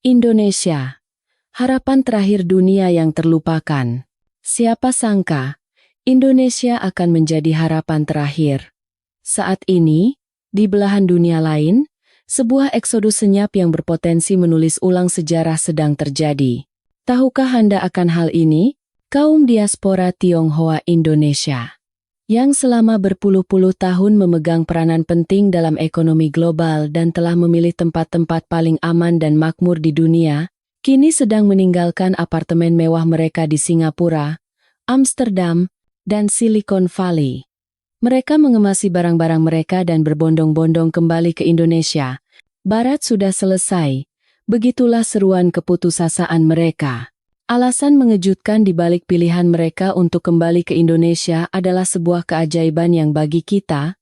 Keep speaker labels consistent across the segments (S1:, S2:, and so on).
S1: Indonesia, harapan terakhir dunia yang terlupakan. Siapa sangka, Indonesia akan menjadi harapan terakhir. Saat ini, di belahan dunia lain, sebuah eksodus senyap yang berpotensi menulis ulang sejarah sedang terjadi. Tahukah Anda akan hal ini? Kaum diaspora Tionghoa Indonesia, yang selama berpuluh-puluh tahun memegang peranan penting dalam ekonomi global dan telah memilih tempat-tempat paling aman dan makmur di dunia, kini sedang meninggalkan apartemen mewah mereka di Singapura, Amsterdam, dan Silicon Valley. Mereka mengemasi barang-barang mereka dan berbondong-bondong kembali ke Indonesia. Barat sudah selesai, begitulah seruan keputusasaan mereka. Alasan mengejutkan di balik pilihan mereka untuk kembali ke Indonesia adalah sebuah keajaiban yang bagi kita,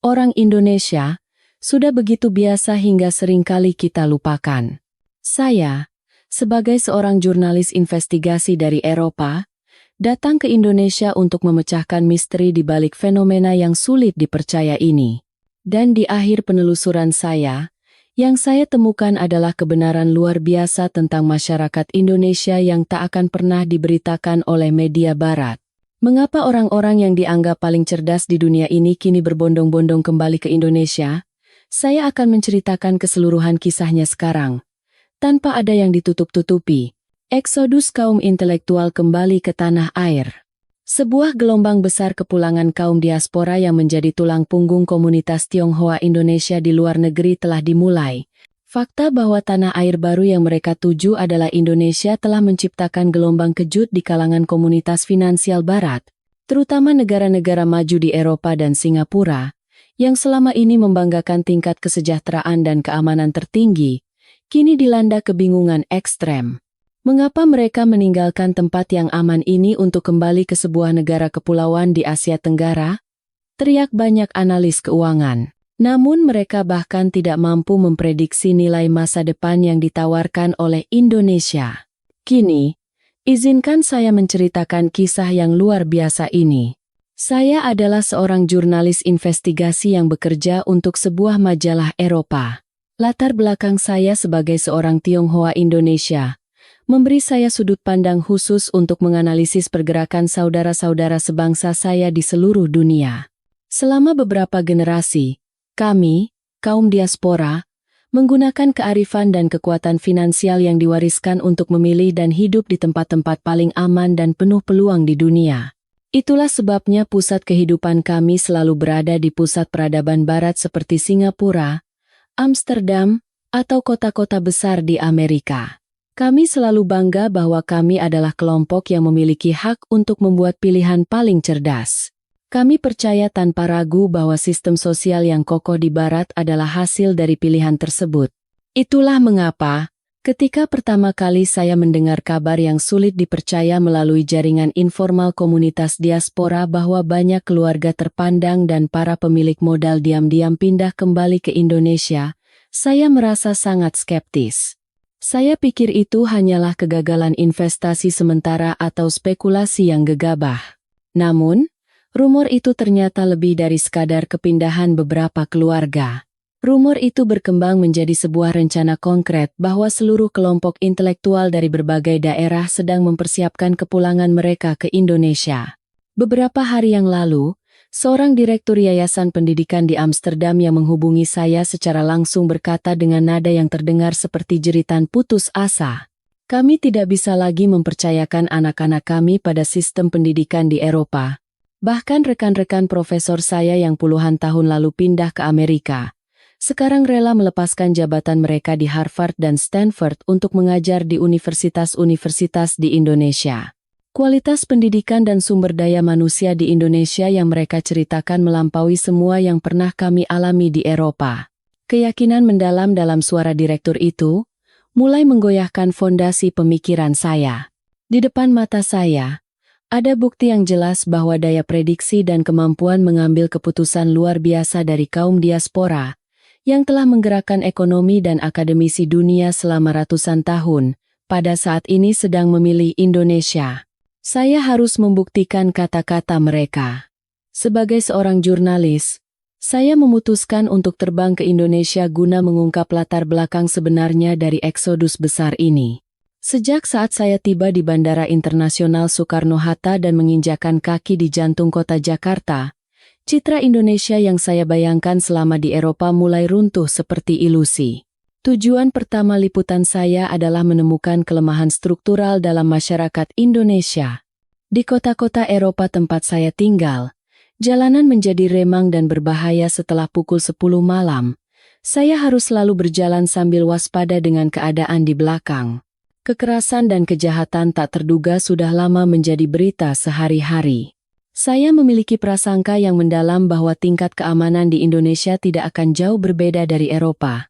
S1: orang Indonesia, sudah begitu biasa hingga seringkali kita lupakan. Saya, sebagai seorang jurnalis investigasi dari Eropa, datang ke Indonesia untuk memecahkan misteri di balik fenomena yang sulit dipercaya ini. Dan di akhir penelusuran saya, yang saya temukan adalah kebenaran luar biasa tentang masyarakat Indonesia yang tak akan pernah diberitakan oleh media barat. Mengapa orang-orang yang dianggap paling cerdas di dunia ini kini berbondong-bondong kembali ke Indonesia? Saya akan menceritakan keseluruhan kisahnya sekarang, tanpa ada yang ditutup-tutupi. Eksodus kaum intelektual kembali ke tanah air. Sebuah gelombang besar kepulangan kaum diaspora yang menjadi tulang punggung komunitas Tionghoa Indonesia di luar negeri telah dimulai. Fakta bahwa tanah air baru yang mereka tuju adalah Indonesia telah menciptakan gelombang kejut di kalangan komunitas finansial barat, terutama negara-negara maju di Eropa dan Singapura, yang selama ini membanggakan tingkat kesejahteraan dan keamanan tertinggi, kini dilanda kebingungan ekstrem. Mengapa mereka meninggalkan tempat yang aman ini untuk kembali ke sebuah negara kepulauan di Asia Tenggara? Teriak banyak analis keuangan. Namun mereka bahkan tidak mampu memprediksi nilai masa depan yang ditawarkan oleh Indonesia. Kini, izinkan saya menceritakan kisah yang luar biasa ini. Saya adalah seorang jurnalis investigasi yang bekerja untuk sebuah majalah Eropa. Latar belakang saya sebagai seorang Tionghoa Indonesia memberi saya sudut pandang khusus untuk menganalisis pergerakan saudara-saudara sebangsa saya di seluruh dunia. Selama beberapa generasi, kami, kaum diaspora, menggunakan kearifan dan kekuatan finansial yang diwariskan untuk memilih dan hidup di tempat-tempat paling aman dan penuh peluang di dunia. Itulah sebabnya pusat kehidupan kami selalu berada di pusat peradaban barat seperti Singapura, Amsterdam, atau kota-kota besar di Amerika. Kami selalu bangga bahwa kami adalah kelompok yang memiliki hak untuk membuat pilihan paling cerdas. Kami percaya tanpa ragu bahwa sistem sosial yang kokoh di Barat adalah hasil dari pilihan tersebut. Itulah mengapa, ketika pertama kali saya mendengar kabar yang sulit dipercaya melalui jaringan informal komunitas diaspora bahwa banyak keluarga terpandang dan para pemilik modal diam-diam pindah kembali ke Indonesia, saya merasa sangat skeptis. Saya pikir itu hanyalah kegagalan investasi sementara atau spekulasi yang gegabah. Namun, rumor itu ternyata lebih dari sekadar kepindahan beberapa keluarga. Rumor itu berkembang menjadi sebuah rencana konkret bahwa seluruh kelompok intelektual dari berbagai daerah sedang mempersiapkan kepulangan mereka ke Indonesia. Beberapa hari yang lalu, seorang direktur yayasan pendidikan di Amsterdam yang menghubungi saya secara langsung berkata dengan nada yang terdengar seperti jeritan putus asa, "Kami tidak bisa lagi mempercayakan anak-anak kami pada sistem pendidikan di Eropa." Bahkan rekan-rekan profesor saya yang puluhan tahun lalu pindah ke Amerika, sekarang rela melepaskan jabatan mereka di Harvard dan Stanford untuk mengajar di universitas-universitas di Indonesia. Kualitas pendidikan dan sumber daya manusia di Indonesia yang mereka ceritakan melampaui semua yang pernah kami alami di Eropa. Keyakinan mendalam dalam suara direktur itu mulai menggoyahkan fondasi pemikiran saya. Di depan mata saya, ada bukti yang jelas bahwa daya prediksi dan kemampuan mengambil keputusan luar biasa dari kaum diaspora yang telah menggerakkan ekonomi dan akademisi dunia selama ratusan tahun, pada saat ini sedang memilih Indonesia. Saya harus membuktikan kata-kata mereka. Sebagai seorang jurnalis, Saya memutuskan untuk terbang ke Indonesia guna mengungkap latar belakang sebenarnya dari eksodus besar ini. Sejak saat saya tiba di Bandara Internasional Soekarno-Hatta dan menginjakkan kaki di jantung kota Jakarta, citra Indonesia yang saya bayangkan selama di Eropa mulai runtuh seperti ilusi. Tujuan pertama liputan saya adalah menemukan kelemahan struktural dalam masyarakat Indonesia. Di kota-kota Eropa tempat saya tinggal, jalanan menjadi remang dan berbahaya setelah pukul 10 malam. Saya harus selalu berjalan sambil waspada dengan keadaan di belakang. Kekerasan dan kejahatan tak terduga sudah lama menjadi berita sehari-hari. Saya memiliki prasangka yang mendalam bahwa tingkat keamanan di Indonesia tidak akan jauh berbeda dari Eropa.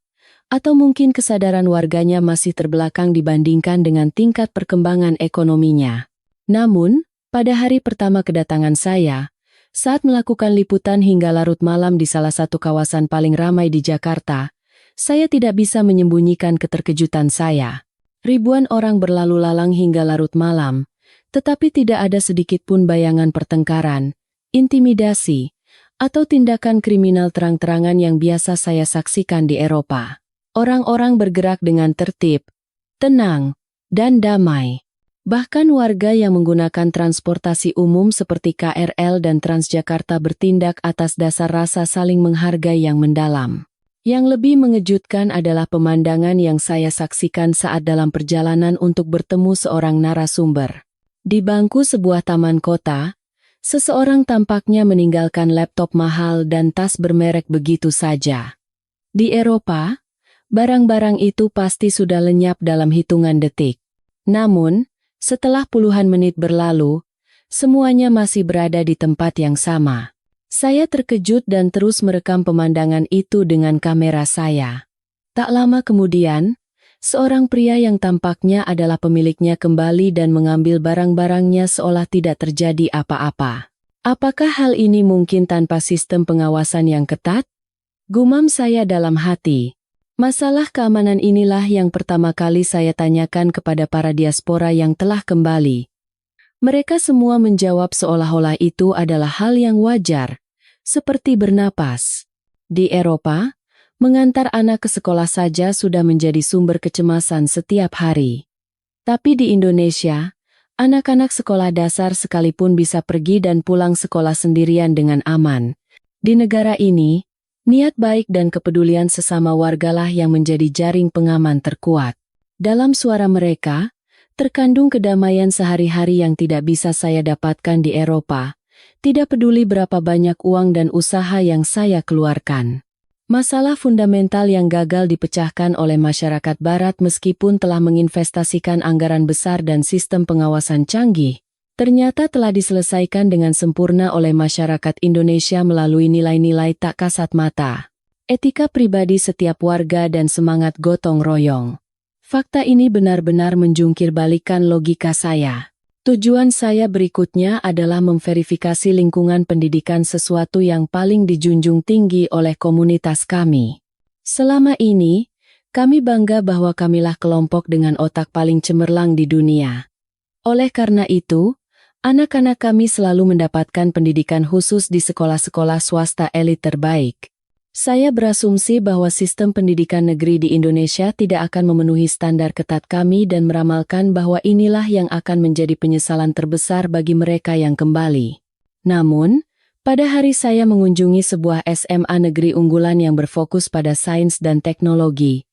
S1: Atau mungkin kesadaran warganya masih terbelakang dibandingkan dengan tingkat perkembangan ekonominya. Namun, pada hari pertama kedatangan saya, saat melakukan liputan hingga larut malam di salah satu kawasan paling ramai di Jakarta, saya tidak bisa menyembunyikan keterkejutan saya. Ribuan orang berlalu lalang hingga larut malam, tetapi tidak ada sedikit pun bayangan pertengkaran, intimidasi, atau tindakan kriminal terang-terangan yang biasa saya saksikan di Eropa. Orang-orang bergerak dengan tertib, tenang, dan damai. Bahkan warga yang menggunakan transportasi umum seperti KRL dan Transjakarta bertindak atas dasar rasa saling menghargai yang mendalam. Yang lebih mengejutkan adalah pemandangan yang saya saksikan saat dalam perjalanan untuk bertemu seorang narasumber. Di bangku sebuah taman kota, seseorang tampaknya meninggalkan laptop mahal dan tas bermerek begitu saja. Di Eropa, barang-barang itu pasti sudah lenyap dalam hitungan detik. Namun, setelah puluhan menit berlalu, semuanya masih berada di tempat yang sama. Saya terkejut dan terus merekam pemandangan itu dengan kamera saya. Tak lama kemudian, seorang pria yang tampaknya adalah pemiliknya kembali dan mengambil barang-barangnya seolah tidak terjadi apa-apa. Apakah hal ini mungkin tanpa sistem pengawasan yang ketat? Gumam saya dalam hati. Masalah keamanan inilah yang pertama kali saya tanyakan kepada para diaspora yang telah kembali. Mereka semua menjawab seolah-olah itu adalah hal yang wajar, seperti bernapas. Di Eropa, mengantar anak ke sekolah saja sudah menjadi sumber kecemasan setiap hari. Tapi di Indonesia, anak-anak sekolah dasar sekalipun bisa pergi dan pulang sekolah sendirian dengan aman. Di negara ini, niat baik dan kepedulian sesama wargalah yang menjadi jaring pengaman terkuat. Dalam suara mereka, terkandung kedamaian sehari-hari yang tidak bisa saya dapatkan di Eropa. Tidak peduli berapa banyak uang dan usaha yang saya keluarkan. Masalah fundamental yang gagal dipecahkan oleh masyarakat Barat meskipun telah menginvestasikan anggaran besar dan sistem pengawasan canggih, ternyata telah diselesaikan dengan sempurna oleh masyarakat Indonesia melalui nilai-nilai tak kasat mata, etika pribadi setiap warga dan semangat gotong royong. Fakta ini benar-benar menjungkir balikan logika saya. Tujuan saya berikutnya adalah memverifikasi lingkungan pendidikan, sesuatu yang paling dijunjung tinggi oleh komunitas kami. Selama ini, kami bangga bahwa kamilah kelompok dengan otak paling cemerlang di dunia. Oleh karena itu, anak-anak kami selalu mendapatkan pendidikan khusus di sekolah-sekolah swasta elit terbaik. Saya berasumsi bahwa sistem pendidikan negeri di Indonesia tidak akan memenuhi standar ketat kami dan meramalkan bahwa inilah yang akan menjadi penyesalan terbesar bagi mereka yang kembali. Namun, pada hari saya mengunjungi sebuah SMA negeri unggulan yang berfokus pada sains dan teknologi,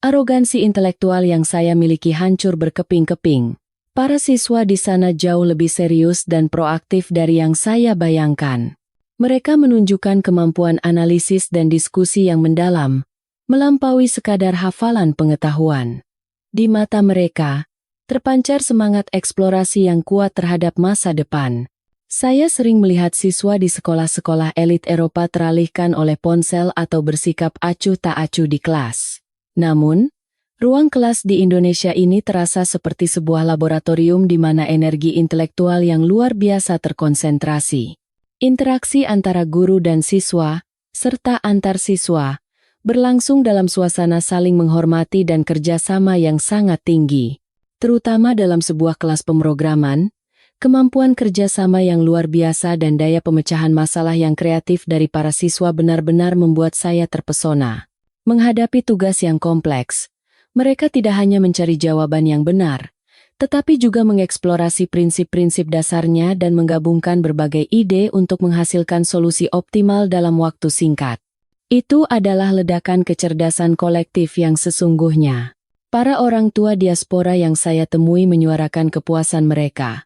S1: arogansi intelektual yang saya miliki hancur berkeping-keping. Para siswa di sana jauh lebih serius dan proaktif dari yang saya bayangkan. Mereka menunjukkan kemampuan analisis dan diskusi yang mendalam, melampaui sekadar hafalan pengetahuan. Di mata mereka, terpancar semangat eksplorasi yang kuat terhadap masa depan. Saya sering melihat siswa di sekolah-sekolah elit Eropa teralihkan oleh ponsel atau bersikap acuh tak acuh di kelas. Namun, ruang kelas di Indonesia ini terasa seperti sebuah laboratorium di mana energi intelektual yang luar biasa terkonsentrasi. Interaksi antara guru dan siswa, serta antar siswa, berlangsung dalam suasana saling menghormati dan kerjasama yang sangat tinggi. Terutama dalam sebuah kelas pemrograman, Kemampuan kerjasama yang luar biasa dan daya pemecahan masalah yang kreatif dari para siswa benar-benar membuat saya terpesona. Menghadapi tugas yang kompleks, mereka tidak hanya mencari jawaban yang benar, tetapi juga mengeksplorasi prinsip-prinsip dasarnya dan menggabungkan berbagai ide untuk menghasilkan solusi optimal dalam waktu singkat. Itu adalah ledakan kecerdasan kolektif yang sesungguhnya. Para orang tua diaspora yang saya temui menyuarakan kepuasan mereka.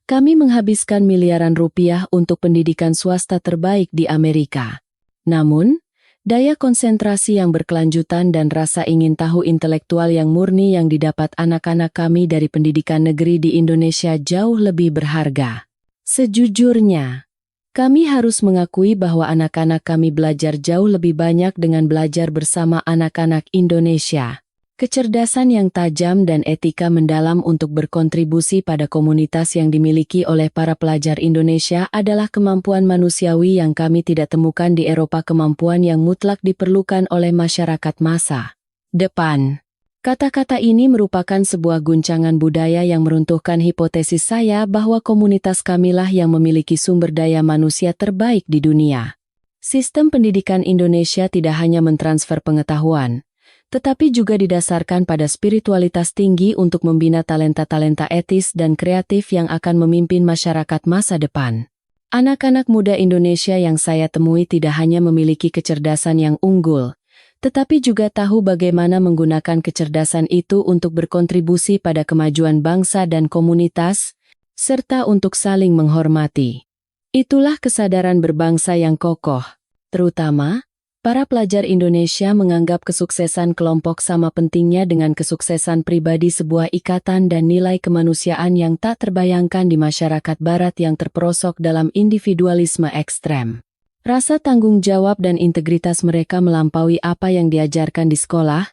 S1: Kami menghabiskan miliaran rupiah untuk pendidikan swasta terbaik di Amerika. Namun, daya konsentrasi yang berkelanjutan dan rasa ingin tahu intelektual yang murni yang didapat anak-anak kami dari pendidikan negeri di Indonesia jauh lebih berharga. Sejujurnya, kami harus mengakui bahwa anak-anak kami belajar jauh lebih banyak dengan belajar bersama anak-anak Indonesia. Kecerdasan yang tajam dan etika mendalam untuk berkontribusi pada komunitas yang dimiliki oleh para pelajar Indonesia adalah kemampuan manusiawi yang kami tidak temukan di Eropa, kemampuan yang mutlak diperlukan oleh masyarakat masa depan. Kata-kata ini merupakan sebuah guncangan budaya yang meruntuhkan hipotesis saya bahwa komunitas kamilah yang memiliki sumber daya manusia terbaik di dunia. Sistem pendidikan Indonesia tidak hanya mentransfer pengetahuan, tetapi juga didasarkan pada spiritualitas tinggi untuk membina talenta-talenta etis dan kreatif yang akan memimpin masyarakat masa depan. Anak-anak muda Indonesia yang saya temui tidak hanya memiliki kecerdasan yang unggul, tetapi juga tahu bagaimana menggunakan kecerdasan itu untuk berkontribusi pada kemajuan bangsa dan komunitas, serta untuk saling menghormati. Itulah kesadaran berbangsa yang kokoh, terutama para pelajar Indonesia menganggap kesuksesan kelompok sama pentingnya dengan kesuksesan pribadi, sebuah ikatan dan nilai kemanusiaan yang tak terbayangkan di masyarakat Barat yang terperosok dalam individualisme ekstrem. Rasa tanggung jawab dan integritas mereka melampaui apa yang diajarkan di sekolah,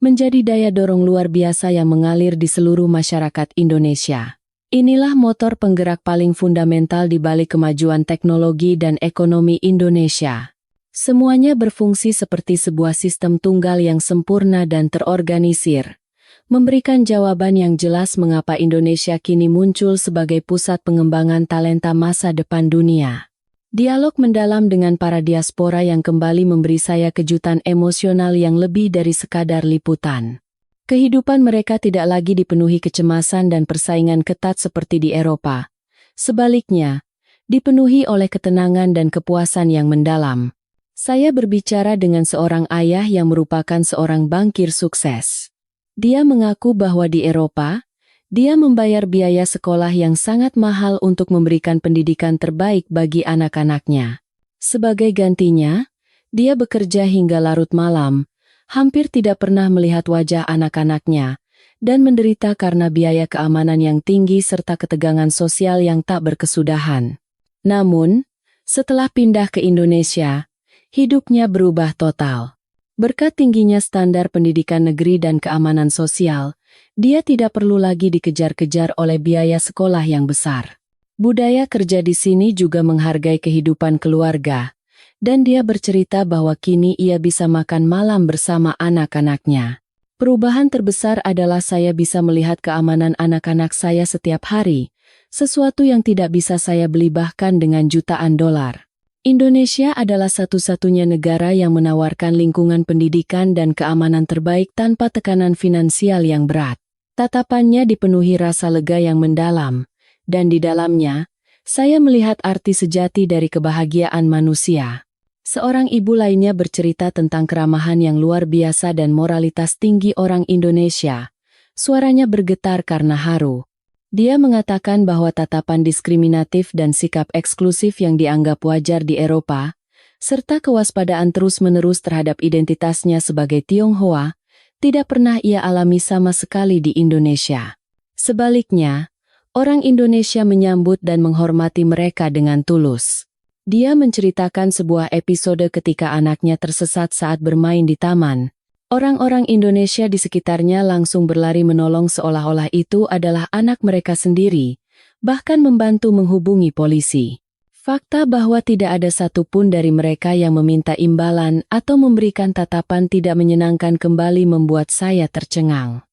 S1: menjadi daya dorong luar biasa yang mengalir di seluruh masyarakat Indonesia. Inilah motor penggerak paling fundamental di balik kemajuan teknologi dan ekonomi Indonesia. Semuanya berfungsi seperti sebuah sistem tunggal yang sempurna dan terorganisir, memberikan jawaban yang jelas mengapa Indonesia kini muncul sebagai pusat pengembangan talenta masa depan dunia. Dialog mendalam dengan para diaspora yang kembali memberi saya kejutan emosional yang lebih dari sekadar liputan. Kehidupan mereka tidak lagi dipenuhi kecemasan dan persaingan ketat seperti di Eropa. Sebaliknya, dipenuhi oleh ketenangan dan kepuasan yang mendalam. Saya berbicara dengan seorang ayah yang merupakan seorang bankir sukses. Dia mengaku bahwa di Eropa, dia membayar biaya sekolah yang sangat mahal untuk memberikan pendidikan terbaik bagi anak-anaknya. Sebagai gantinya, dia bekerja hingga larut malam, hampir tidak pernah melihat wajah anak-anaknya, dan menderita karena biaya keamanan yang tinggi serta ketegangan sosial yang tak berkesudahan. Namun, setelah pindah ke Indonesia, hidupnya berubah total. Berkat tingginya standar pendidikan negeri dan keamanan sosial, dia tidak perlu lagi dikejar-kejar oleh biaya sekolah yang besar. Budaya kerja di sini juga menghargai kehidupan keluarga, dan dia bercerita bahwa kini ia bisa makan malam bersama anak-anaknya. Perubahan terbesar adalah saya bisa melihat keamanan anak-anak saya setiap hari, sesuatu yang tidak bisa saya beli bahkan dengan jutaan dolar. Indonesia adalah satu-satunya negara yang menawarkan lingkungan pendidikan dan keamanan terbaik tanpa tekanan finansial yang berat. Tatapannya dipenuhi rasa lega yang mendalam, dan di dalamnya, saya melihat arti sejati dari kebahagiaan manusia. Seorang ibu lainnya bercerita tentang keramahan yang luar biasa dan moralitas tinggi orang Indonesia. Suaranya bergetar karena haru. Dia mengatakan bahwa tatapan diskriminatif dan sikap eksklusif yang dianggap wajar di Eropa, serta kewaspadaan terus-menerus terhadap identitasnya sebagai Tionghoa, tidak pernah ia alami sama sekali di Indonesia. Sebaliknya, orang Indonesia menyambut dan menghormati mereka dengan tulus. Dia menceritakan sebuah episode ketika anaknya tersesat saat bermain di taman. Orang-orang Indonesia di sekitarnya langsung berlari menolong seolah-olah itu adalah anak mereka sendiri, bahkan membantu menghubungi polisi. Fakta bahwa tidak ada satupun dari mereka yang meminta imbalan atau memberikan tatapan tidak menyenangkan kembali membuat saya tercengang.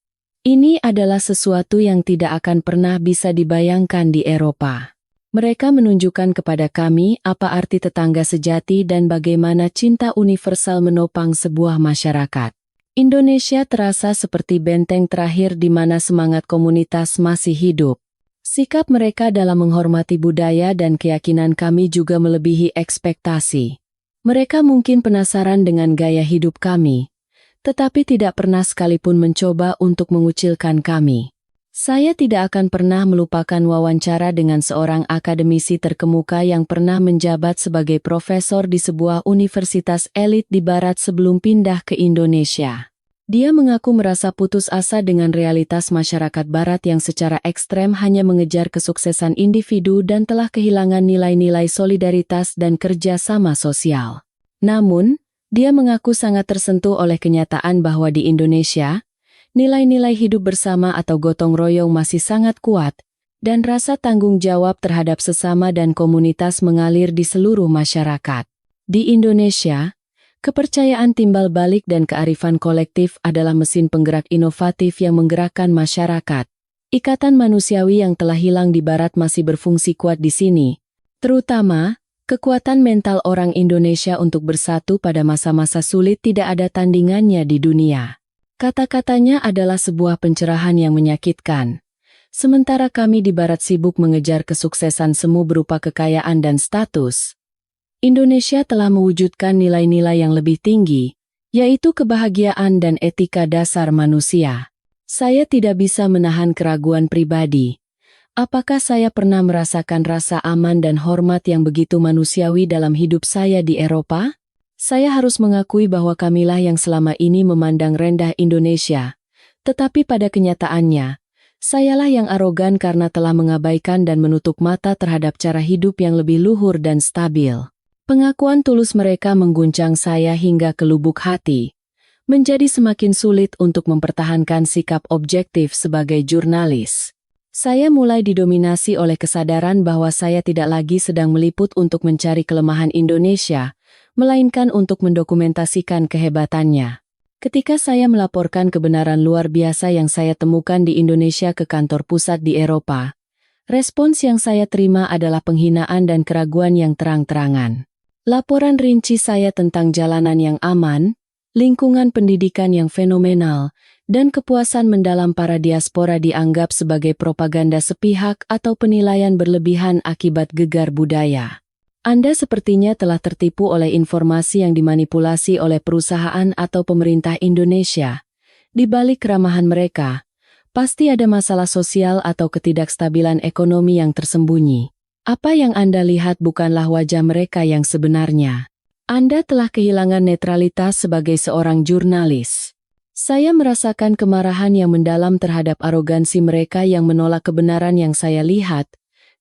S1: Ini adalah sesuatu yang tidak akan pernah bisa dibayangkan di Eropa. Mereka menunjukkan kepada kami apa arti tetangga sejati dan bagaimana cinta universal menopang sebuah masyarakat. Indonesia terasa seperti benteng terakhir di mana semangat komunitas masih hidup. Sikap mereka dalam menghormati budaya dan keyakinan kami juga melebihi ekspektasi. Mereka mungkin penasaran dengan gaya hidup kami, tetapi tidak pernah sekalipun mencoba untuk mengucilkan kami. Saya tidak akan pernah melupakan wawancara dengan seorang akademisi terkemuka yang pernah menjabat sebagai profesor di sebuah universitas elit di Barat sebelum pindah ke Indonesia. Dia mengaku merasa putus asa dengan realitas masyarakat Barat yang secara ekstrem hanya mengejar kesuksesan individu dan telah kehilangan nilai-nilai solidaritas dan kerja sama sosial. Namun, dia mengaku sangat tersentuh oleh kenyataan bahwa di Indonesia, nilai-nilai hidup bersama atau gotong royong masih sangat kuat, dan rasa tanggung jawab terhadap sesama dan komunitas mengalir di seluruh masyarakat. Di Indonesia, kepercayaan timbal balik dan kearifan kolektif adalah mesin penggerak inovatif yang menggerakkan masyarakat. Ikatan manusiawi yang telah hilang di Barat masih berfungsi kuat di sini, terutama kekuatan mental orang Indonesia untuk bersatu pada masa-masa sulit tidak ada tandingannya di dunia. Kata-katanya adalah sebuah pencerahan yang menyakitkan. Sementara kami di Barat sibuk mengejar kesuksesan semu berupa kekayaan dan status, Indonesia telah mewujudkan nilai-nilai yang lebih tinggi, yaitu kebahagiaan dan etika dasar manusia. Saya tidak bisa menahan keraguan pribadi. Apakah saya pernah merasakan rasa aman dan hormat yang begitu manusiawi dalam hidup saya di Eropa? Saya harus mengakui bahwa kamilah yang selama ini memandang rendah Indonesia. Tetapi pada kenyataannya, sayalah yang arogan karena telah mengabaikan dan menutup mata terhadap cara hidup yang lebih luhur dan stabil. Pengakuan tulus mereka mengguncang saya hingga ke lubuk hati. Menjadi semakin sulit untuk mempertahankan sikap objektif sebagai jurnalis. Saya mulai didominasi oleh kesadaran bahwa saya tidak lagi sedang meliput untuk mencari kelemahan Indonesia, melainkan untuk mendokumentasikan kehebatannya. Ketika saya melaporkan kebenaran luar biasa yang saya temukan di Indonesia ke kantor pusat di Eropa, respons yang saya terima adalah penghinaan dan keraguan yang terang-terangan. Laporan rinci saya tentang jalanan yang aman, lingkungan pendidikan yang fenomenal, dan kepuasan mendalam para diaspora dianggap sebagai propaganda sepihak atau penilaian berlebihan akibat gegar budaya. Anda sepertinya telah tertipu oleh informasi yang dimanipulasi oleh perusahaan atau pemerintah Indonesia. Di balik keramahan mereka, pasti ada masalah sosial atau ketidakstabilan ekonomi yang tersembunyi. Apa yang Anda lihat bukanlah wajah mereka yang sebenarnya. Anda telah kehilangan netralitas sebagai seorang jurnalis. Saya merasakan kemarahan yang mendalam terhadap arogansi mereka yang menolak kebenaran yang saya lihat,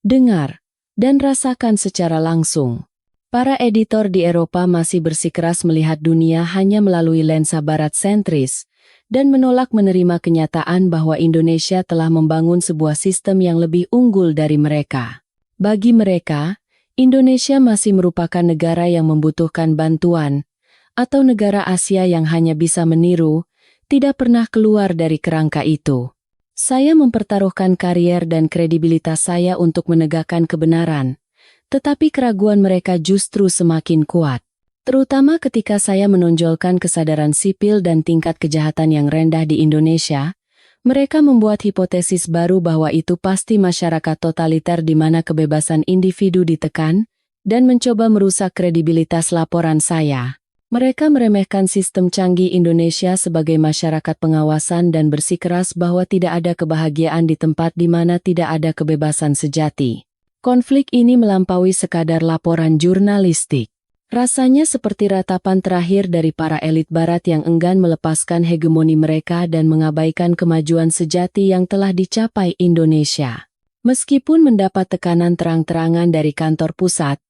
S1: dengar, dan rasakan secara langsung. Para editor di Eropa masih bersikeras melihat dunia hanya melalui lensa barat sentris, dan menolak menerima kenyataan bahwa Indonesia telah membangun sebuah sistem yang lebih unggul dari mereka. Bagi mereka, Indonesia masih merupakan negara yang membutuhkan bantuan, atau negara Asia yang hanya bisa meniru, tidak pernah keluar dari kerangka itu. Saya mempertaruhkan karier dan kredibilitas saya untuk menegakkan kebenaran, tetapi keraguan mereka justru semakin kuat. Terutama ketika saya menonjolkan kesadaran sipil dan tingkat kejahatan yang rendah di Indonesia, mereka membuat hipotesis baru bahwa itu pasti masyarakat totaliter di mana kebebasan individu ditekan, dan mencoba merusak kredibilitas laporan saya. Mereka meremehkan sistem canggih Indonesia sebagai masyarakat pengawasan dan bersikeras bahwa tidak ada kebahagiaan di tempat di mana tidak ada kebebasan sejati. Konflik ini melampaui sekadar laporan jurnalistik. Rasanya seperti ratapan terakhir dari para elit barat yang enggan melepaskan hegemoni mereka dan mengabaikan kemajuan sejati yang telah dicapai Indonesia. Meskipun mendapat tekanan terang-terangan dari kantor pusat,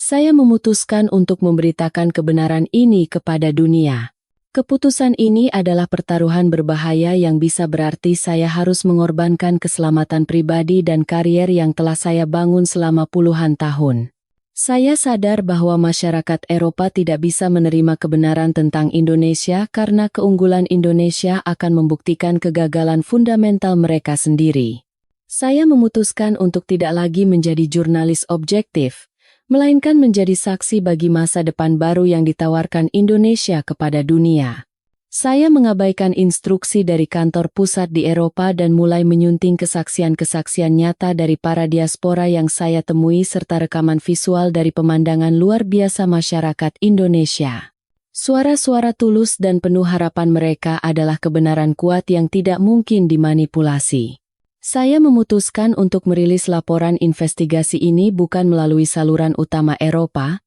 S1: saya memutuskan untuk memberitakan kebenaran ini kepada dunia. Keputusan ini adalah pertaruhan berbahaya yang bisa berarti saya harus mengorbankan keselamatan pribadi dan karier yang telah saya bangun selama puluhan tahun. Saya sadar bahwa masyarakat Eropa tidak bisa menerima kebenaran tentang Indonesia karena keunggulan Indonesia akan membuktikan kegagalan fundamental mereka sendiri. Saya memutuskan untuk tidak lagi menjadi jurnalis objektif, melainkan menjadi saksi bagi masa depan baru yang ditawarkan Indonesia kepada dunia. Saya mengabaikan instruksi dari kantor pusat di Eropa dan mulai menyunting kesaksian-kesaksian nyata dari para diaspora yang saya temui serta rekaman visual dari pemandangan luar biasa masyarakat Indonesia. Suara-suara tulus dan penuh harapan mereka adalah kebenaran kuat yang tidak mungkin dimanipulasi. Saya memutuskan untuk merilis laporan investigasi ini bukan melalui saluran utama Eropa,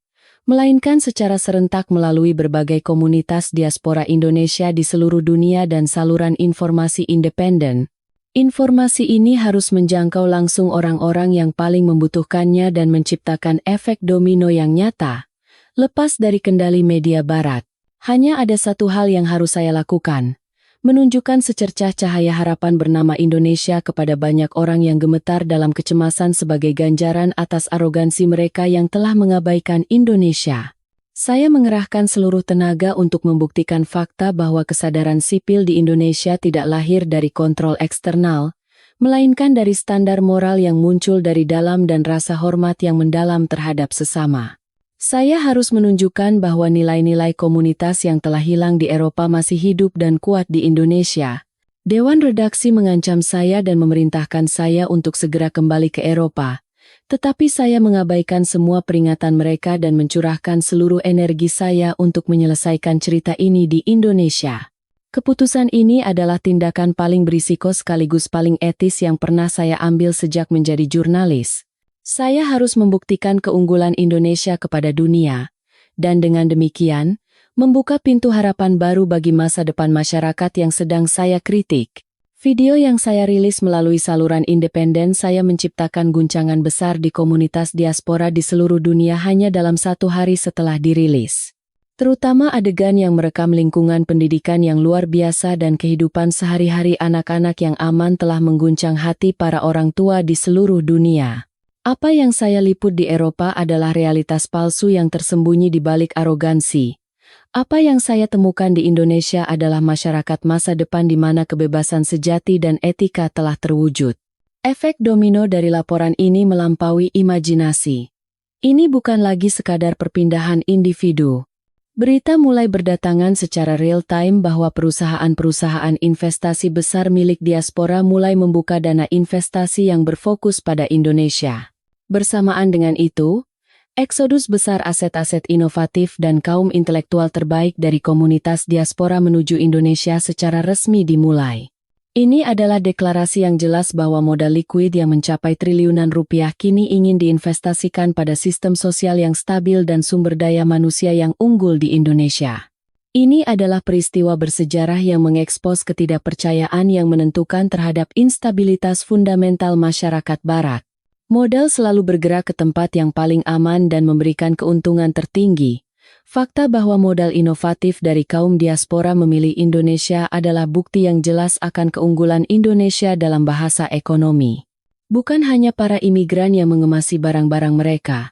S1: melainkan secara serentak melalui berbagai komunitas diaspora Indonesia di seluruh dunia dan saluran informasi independen. Informasi ini harus menjangkau langsung orang-orang yang paling membutuhkannya dan menciptakan efek domino yang nyata, lepas dari kendali media barat. Hanya ada satu hal yang harus saya lakukan, menunjukkan secercah cahaya harapan bernama Indonesia kepada banyak orang yang gemetar dalam kecemasan sebagai ganjaran atas arogansi mereka yang telah mengabaikan Indonesia. Saya mengerahkan seluruh tenaga untuk membuktikan fakta bahwa kesadaran sipil di Indonesia tidak lahir dari kontrol eksternal, melainkan dari standar moral yang muncul dari dalam dan rasa hormat yang mendalam terhadap sesama. Saya harus menunjukkan bahwa nilai-nilai komunitas yang telah hilang di Eropa masih hidup dan kuat di Indonesia. Dewan redaksi mengancam saya dan memerintahkan saya untuk segera kembali ke Eropa, tetapi saya mengabaikan semua peringatan mereka dan mencurahkan seluruh energi saya untuk menyelesaikan cerita ini di Indonesia. Keputusan ini adalah tindakan paling berisiko sekaligus paling etis yang pernah saya ambil sejak menjadi jurnalis. Saya harus membuktikan keunggulan Indonesia kepada dunia, dan dengan demikian, membuka pintu harapan baru bagi masa depan masyarakat yang sedang saya kritik. Video yang saya rilis melalui saluran independen saya menciptakan guncangan besar di komunitas diaspora di seluruh dunia hanya dalam 1 hari setelah dirilis. Terutama adegan yang merekam lingkungan pendidikan yang luar biasa dan kehidupan sehari-hari anak-anak yang aman telah mengguncang hati para orang tua di seluruh dunia. Apa yang saya liput di Eropa adalah realitas palsu yang tersembunyi di balik arogansi. Apa yang saya temukan di Indonesia adalah masyarakat masa depan di mana kebebasan sejati dan etika telah terwujud. Efek domino dari laporan ini melampaui imajinasi. Ini bukan lagi sekadar perpindahan individu. Berita mulai berdatangan secara real-time bahwa perusahaan-perusahaan investasi besar milik diaspora mulai membuka dana investasi yang berfokus pada Indonesia. Bersamaan dengan itu, eksodus besar aset-aset inovatif dan kaum intelektual terbaik dari komunitas diaspora menuju Indonesia secara resmi dimulai. Ini adalah deklarasi yang jelas bahwa modal likuid yang mencapai triliunan rupiah kini ingin diinvestasikan pada sistem sosial yang stabil dan sumber daya manusia yang unggul di Indonesia. Ini adalah peristiwa bersejarah yang mengekspos ketidakpercayaan yang menentukan terhadap instabilitas fundamental masyarakat Barat. Modal selalu bergerak ke tempat yang paling aman dan memberikan keuntungan tertinggi. Fakta bahwa modal inovatif dari kaum diaspora memilih Indonesia adalah bukti yang jelas akan keunggulan Indonesia dalam bahasa ekonomi. Bukan hanya para imigran yang mengemasi barang-barang mereka.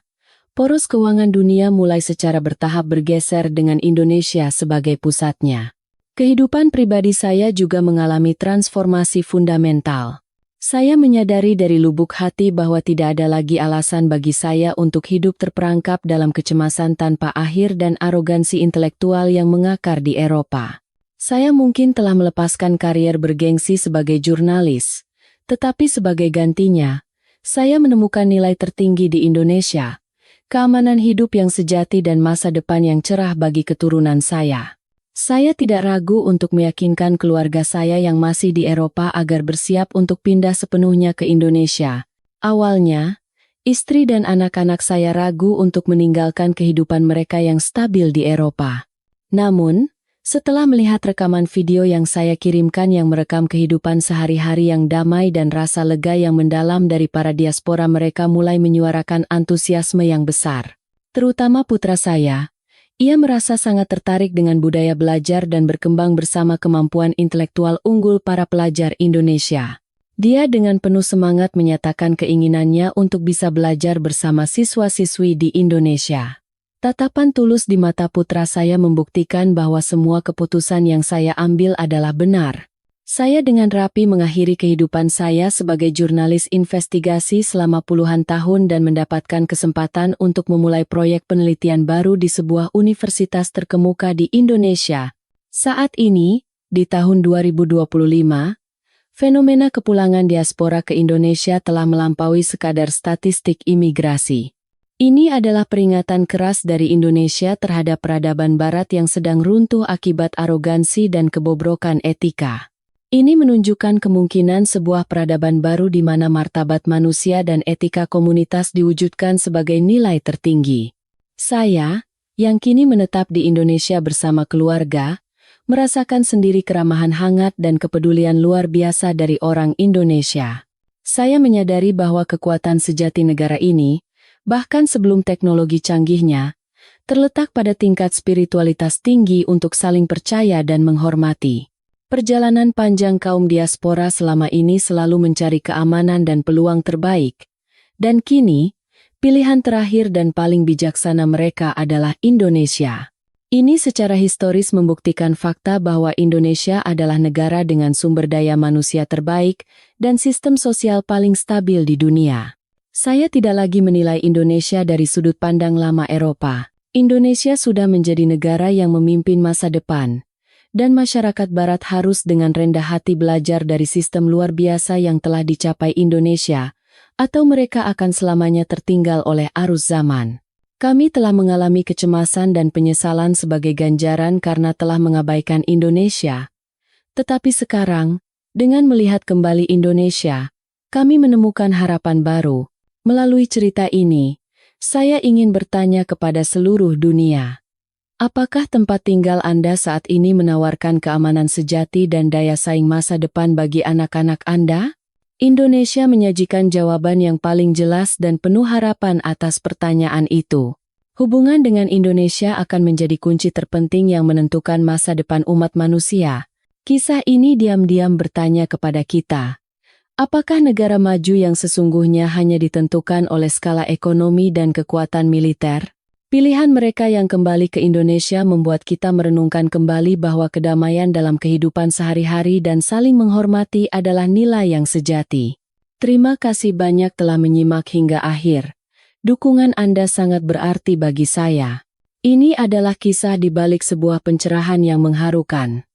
S1: Poros keuangan dunia mulai secara bertahap bergeser dengan Indonesia sebagai pusatnya. Kehidupan pribadi saya juga mengalami transformasi fundamental. Saya menyadari dari lubuk hati bahwa tidak ada lagi alasan bagi saya untuk hidup terperangkap dalam kecemasan tanpa akhir dan arogansi intelektual yang mengakar di Eropa. Saya mungkin telah melepaskan karier bergengsi sebagai jurnalis, tetapi sebagai gantinya, saya menemukan nilai tertinggi di Indonesia, keamanan hidup yang sejati dan masa depan yang cerah bagi keturunan saya. Saya tidak ragu untuk meyakinkan keluarga saya yang masih di Eropa agar bersiap untuk pindah sepenuhnya ke Indonesia. Awalnya, istri dan anak-anak saya ragu untuk meninggalkan kehidupan mereka yang stabil di Eropa. Namun, setelah melihat rekaman video yang saya kirimkan yang merekam kehidupan sehari-hari yang damai dan rasa lega yang mendalam dari para diaspora, mereka mulai menyuarakan antusiasme yang besar. Terutama putra saya. Ia merasa sangat tertarik dengan budaya belajar dan berkembang bersama kemampuan intelektual unggul para pelajar Indonesia. Dia dengan penuh semangat menyatakan keinginannya untuk bisa belajar bersama siswa-siswi di Indonesia. Tatapan tulus di mata putra saya membuktikan bahwa semua keputusan yang saya ambil adalah benar. Saya dengan rapi mengakhiri kehidupan saya sebagai jurnalis investigasi selama puluhan tahun dan mendapatkan kesempatan untuk memulai proyek penelitian baru di sebuah universitas terkemuka di Indonesia. Saat ini, di tahun 2025, fenomena kepulangan diaspora ke Indonesia telah melampaui sekadar statistik imigrasi. Ini adalah peringatan keras dari Indonesia terhadap peradaban Barat yang sedang runtuh akibat arogansi dan kebobrokan etika. Ini menunjukkan kemungkinan sebuah peradaban baru di mana martabat manusia dan etika komunitas diwujudkan sebagai nilai tertinggi. Saya, yang kini menetap di Indonesia bersama keluarga, merasakan sendiri keramahan hangat dan kepedulian luar biasa dari orang Indonesia. Saya menyadari bahwa kekuatan sejati negara ini, bahkan sebelum teknologi canggihnya, terletak pada tingkat spiritualitas tinggi untuk saling percaya dan menghormati. Perjalanan panjang kaum diaspora selama ini selalu mencari keamanan dan peluang terbaik. Dan kini, pilihan terakhir dan paling bijaksana mereka adalah Indonesia. Ini secara historis membuktikan fakta bahwa Indonesia adalah negara dengan sumber daya manusia terbaik dan sistem sosial paling stabil di dunia. Saya tidak lagi menilai Indonesia dari sudut pandang lama Eropa. Indonesia sudah menjadi negara yang memimpin masa depan. Dan masyarakat Barat harus dengan rendah hati belajar dari sistem luar biasa yang telah dicapai Indonesia, atau mereka akan selamanya tertinggal oleh arus zaman. Kami telah mengalami kecemasan dan penyesalan sebagai ganjaran karena telah mengabaikan Indonesia. Tetapi sekarang, dengan melihat kembali Indonesia, kami menemukan harapan baru. Melalui cerita ini, saya ingin bertanya kepada seluruh dunia. Apakah tempat tinggal Anda saat ini menawarkan keamanan sejati dan daya saing masa depan bagi anak-anak Anda? Indonesia menyajikan jawaban yang paling jelas dan penuh harapan atas pertanyaan itu. Hubungan dengan Indonesia akan menjadi kunci terpenting yang menentukan masa depan umat manusia. Kisah ini diam-diam bertanya kepada kita. Apakah negara maju yang sesungguhnya hanya ditentukan oleh skala ekonomi dan kekuatan militer? Pilihan mereka yang kembali ke Indonesia membuat kita merenungkan kembali bahwa kedamaian dalam kehidupan sehari-hari dan saling menghormati adalah nilai yang sejati. Terima kasih banyak telah menyimak hingga akhir. Dukungan Anda sangat berarti bagi saya. Ini adalah kisah di balik sebuah pencerahan yang mengharukan.